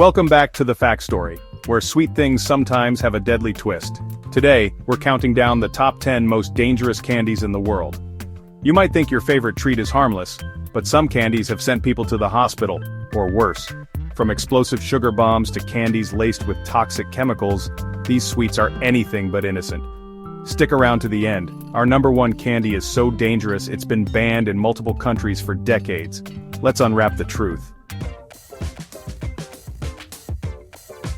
Welcome back to the Fact Story, where sweet things sometimes have a deadly twist. Today, we're counting down the top 10 most dangerous candies in the world. You might think your favorite treat is harmless, but some candies have sent people to the hospital, or worse. From explosive sugar bombs to candies laced with toxic chemicals, these sweets are anything but innocent. Stick around to the end. Our number one candy is so dangerous it's been banned in multiple countries for decades. Let's unwrap the truth.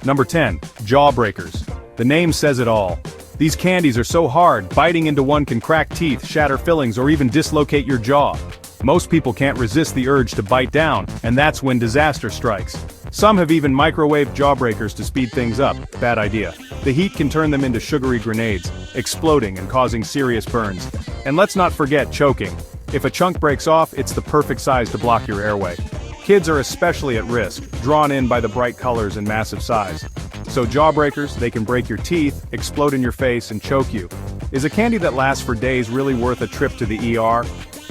Number 10. Jawbreakers. The name says it all. These candies are so hard, biting into one can crack teeth, shatter fillings, or even dislocate your jaw. Most people can't resist the urge to bite down, and that's when disaster strikes. Some have even microwaved jawbreakers to speed things up. Bad idea. The heat can turn them into sugary grenades, exploding and causing serious burns. And let's not forget choking. If a chunk breaks off, it's the perfect size to block your airway. Kids are especially at risk, drawn in by the bright colors and massive size. So jawbreakers, they can break your teeth, explode in your face, and choke you. Is a candy that lasts for days really worth a trip to the ER?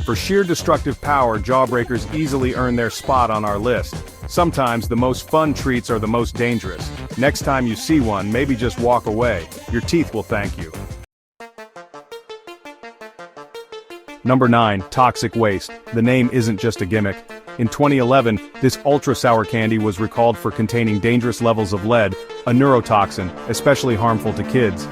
For sheer destructive power, jawbreakers easily earn their spot on our list. Sometimes the most fun treats are the most dangerous. Next time you see one, maybe just walk away. Your teeth will thank you. Number 9. Toxic waste. The name isn't just a gimmick. In 2011, this ultra-sour candy was recalled for containing dangerous levels of lead, a neurotoxin, especially harmful to kids.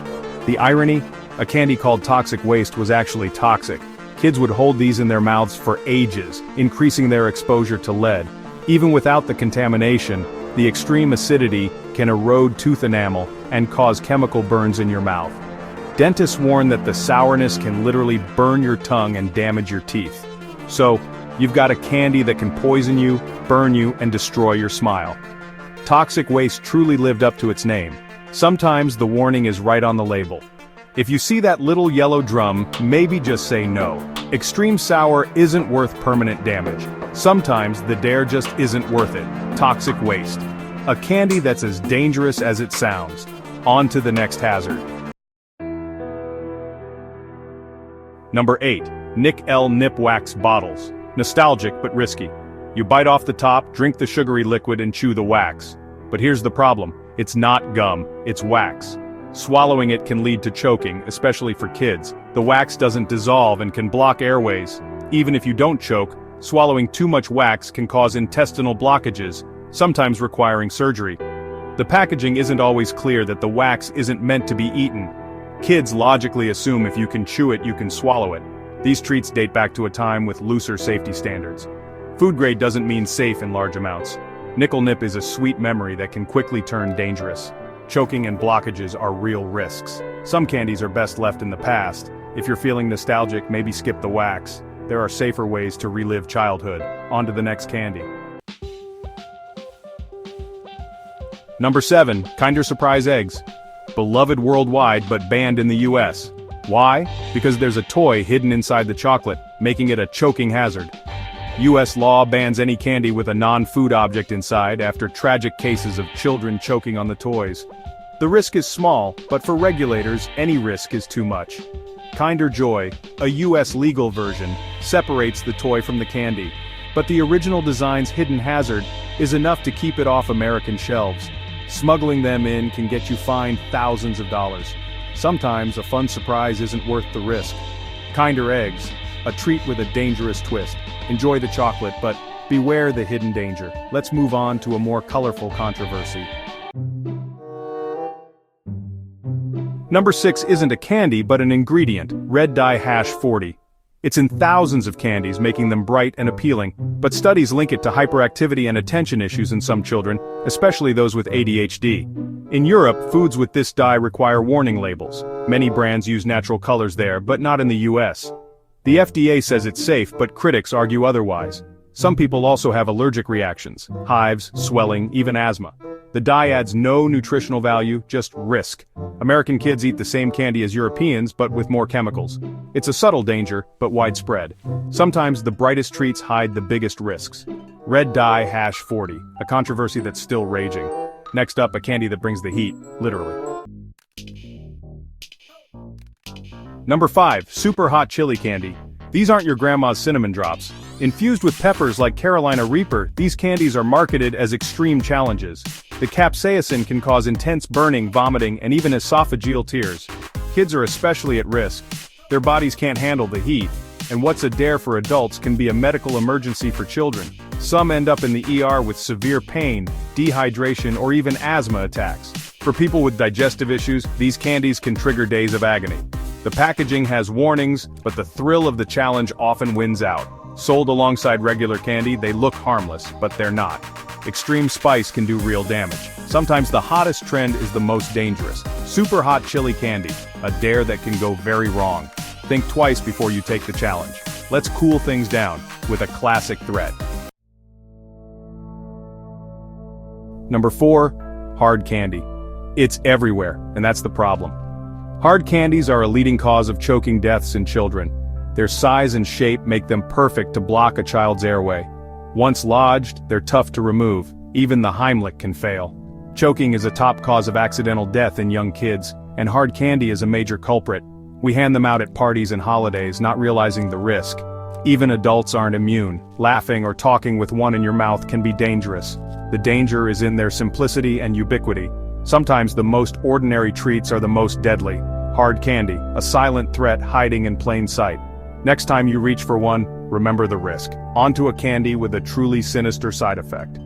The irony? A candy called toxic waste was actually toxic. Kids would hold these in their mouths for ages, increasing their exposure to lead. Even without the contamination, the extreme acidity can erode tooth enamel and cause chemical burns in your mouth. Dentists warn that the sourness can literally burn your tongue and damage your teeth. So, you've got a candy that can poison you, burn you, and destroy your smile. Toxic waste truly lived up to its name. Sometimes the warning is right on the label. If you see that little yellow drum, maybe just say no. Extreme sour isn't worth permanent damage. Sometimes the dare just isn't worth it. Toxic waste. A candy that's as dangerous as it sounds. On to the next hazard. Number 8. Nik-L-Nip Bottles. Nostalgic but risky. You bite off the top, drink the sugary liquid, and chew the wax. But here's the problem. It's not gum, it's wax. Swallowing it can lead to choking, especially for kids. The wax doesn't dissolve and can block airways. Even if you don't choke, swallowing too much wax can cause intestinal blockages, sometimes requiring surgery. The packaging isn't always clear that the wax isn't meant to be eaten. Kids logically assume if you can chew it, you can swallow it. These treats date back to a time with looser safety standards. Food grade doesn't mean safe in large amounts. Nik-L-Nip is a sweet memory that can quickly turn dangerous. Choking and blockages are real risks. Some candies are best left in the past. If you're feeling nostalgic, maybe skip the wax. There are safer ways to relive childhood. On to the next candy. Number 7. Kinder Surprise eggs. Beloved worldwide but banned in the US. Why? Because there's a toy hidden inside the chocolate, making it a choking hazard. US law bans any candy with a non-food object inside after tragic cases of children choking on the toys. The risk is small, but for regulators, any risk is too much. Kinder Joy, a US legal version, separates the toy from the candy. But the original design's hidden hazard is enough to keep it off American shelves. Smuggling them in can get you fined thousands of dollars. Sometimes a fun surprise isn't worth the risk. Kinder Eggs, a treat with a dangerous twist. Enjoy the chocolate, but beware the hidden danger. Let's move on to a more colorful controversy. Number 6 isn't a candy but an ingredient, red dye hash 40. It's in thousands of candies, making them bright and appealing, but studies link it to hyperactivity and attention issues in some children, especially those with ADHD. In Europe, foods with this dye require warning labels. Many brands use natural colors there, but not in the US. The FDA says it's safe, but critics argue otherwise. Some people also have allergic reactions, hives, swelling, even asthma. The dye adds no nutritional value, just risk. American kids eat the same candy as Europeans, but with more chemicals. It's a subtle danger, but widespread. Sometimes the brightest treats hide the biggest risks. Red dye hash 40, a controversy that's still raging. Next up, a candy that brings the heat, literally. Number 5, super hot chili candy. These aren't your grandma's cinnamon drops. Infused with peppers like Carolina Reaper, these candies are marketed as extreme challenges. The capsaicin can cause intense burning, vomiting, and even esophageal tears. Kids are especially at risk. Their bodies can't handle the heat, and what's a dare for adults can be a medical emergency for children. Some end up in the ER with severe pain, dehydration, or even asthma attacks. For people with digestive issues, these candies can trigger days of agony. The packaging has warnings, but the thrill of the challenge often wins out. Sold alongside regular candy, they look harmless, but they're not. Extreme spice can do real damage. Sometimes the hottest trend is the most dangerous. Super hot chili candy, a dare that can go very wrong. Think twice before you take the challenge. Let's cool things down with a classic threat. Number 4, hard candy. It's everywhere, and that's the problem. Hard candies are a leading cause of choking deaths in children. Their size and shape make them perfect to block a child's airway. Once lodged, they're tough to remove. Even the Heimlich can fail. Choking is a top cause of accidental death in young kids, and hard candy is a major culprit. We hand them out at parties and holidays, not realizing the risk. Even adults aren't immune. Laughing or talking with one in your mouth can be dangerous. The danger is in their simplicity and ubiquity. Sometimes the most ordinary treats are the most deadly. Hard candy, a silent threat hiding in plain sight. Next time you reach for one, remember the risk. Onto a candy with a truly sinister side effect.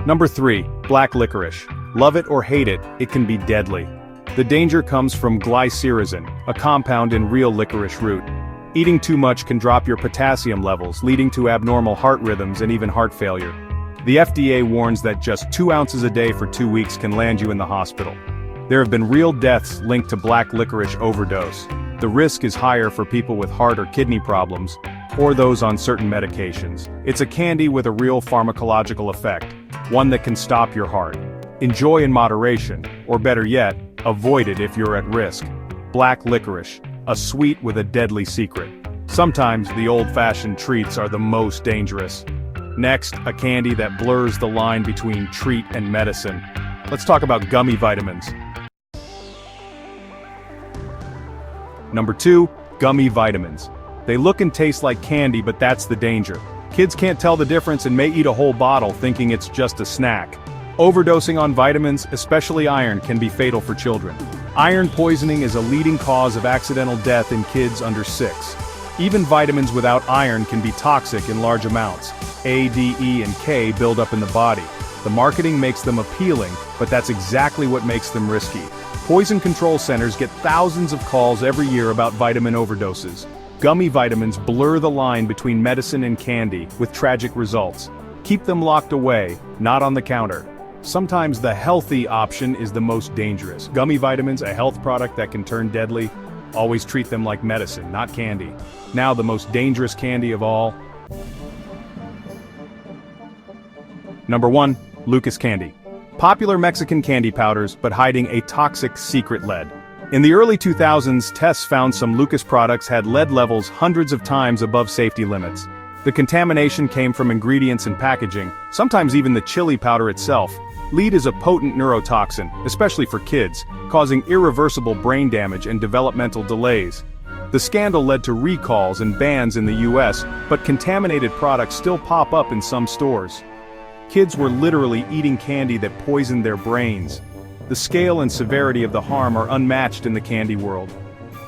Number 3, black licorice. Love it or hate it, it can be deadly. The danger comes from glycyrrhizin, a compound in real licorice root. Eating too much can drop your potassium levels, leading to abnormal heart rhythms and even heart failure. The FDA warns that just 2 ounces a day for 2 weeks can land you in the hospital. There have been real deaths linked to black licorice overdose. The risk is higher for people with heart or kidney problems, or those on certain medications. It's a candy with a real pharmacological effect, one that can stop your heart. Enjoy in moderation, or better yet, avoid it if you're at risk. Black licorice, a sweet with a deadly secret. Sometimes the old-fashioned treats are the most dangerous. Next, a candy that blurs the line between treat and medicine. Let's talk about gummy vitamins. Number 2, gummy vitamins. They look and taste like candy, but that's the danger. Kids can't tell the difference and may eat a whole bottle thinking it's just a snack. Overdosing on vitamins, especially iron, can be fatal for children. Iron poisoning is a leading cause of accidental death in kids under 6. Even vitamins without iron can be toxic in large amounts. A, D, E, and K build up in the body. The marketing makes them appealing, but that's exactly what makes them risky. Poison control centers get thousands of calls every year about vitamin overdoses. Gummy vitamins blur the line between medicine and candy, with tragic results. Keep them locked away, not on the counter. Sometimes the healthy option is the most dangerous. Gummy vitamins, a health product that can turn deadly. Always treat them like medicine, not candy. Now the most dangerous candy of all. Number 1, Lucas candy. Popular Mexican candy powders, but hiding a toxic secret lead. In the early 2000s, tests found some Lucas products had lead levels hundreds of times above safety limits. The contamination came from ingredients and packaging, sometimes even the chili powder itself. Lead is a potent neurotoxin, especially for kids, causing irreversible brain damage and developmental delays. The scandal led to recalls and bans in the US, but contaminated products still pop up in some stores. Kids were literally eating candy that poisoned their brains. The scale and severity of the harm are unmatched in the candy world.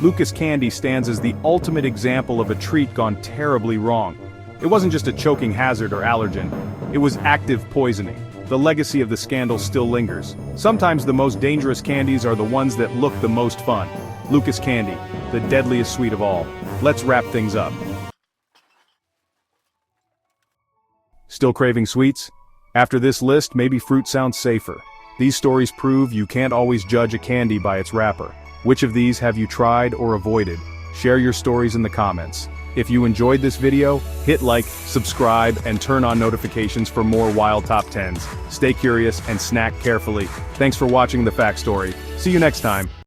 Lucas candy stands as the ultimate example of a treat gone terribly wrong. It wasn't just a choking hazard or allergen, it was active poisoning. The legacy of the scandal still lingers. Sometimes the most dangerous candies are the ones that look the most fun. Lucas candy, the deadliest sweet of all. Let's wrap things up. Still craving sweets? After this list, maybe fruit sounds safer. These stories prove you can't always judge a candy by its wrapper. Which of these have you tried or avoided? Share your stories in the comments. If you enjoyed this video, hit like, subscribe, and turn on notifications for more wild top 10s. Stay curious and snack carefully. Thanks for watching The Fact Story. See you next time.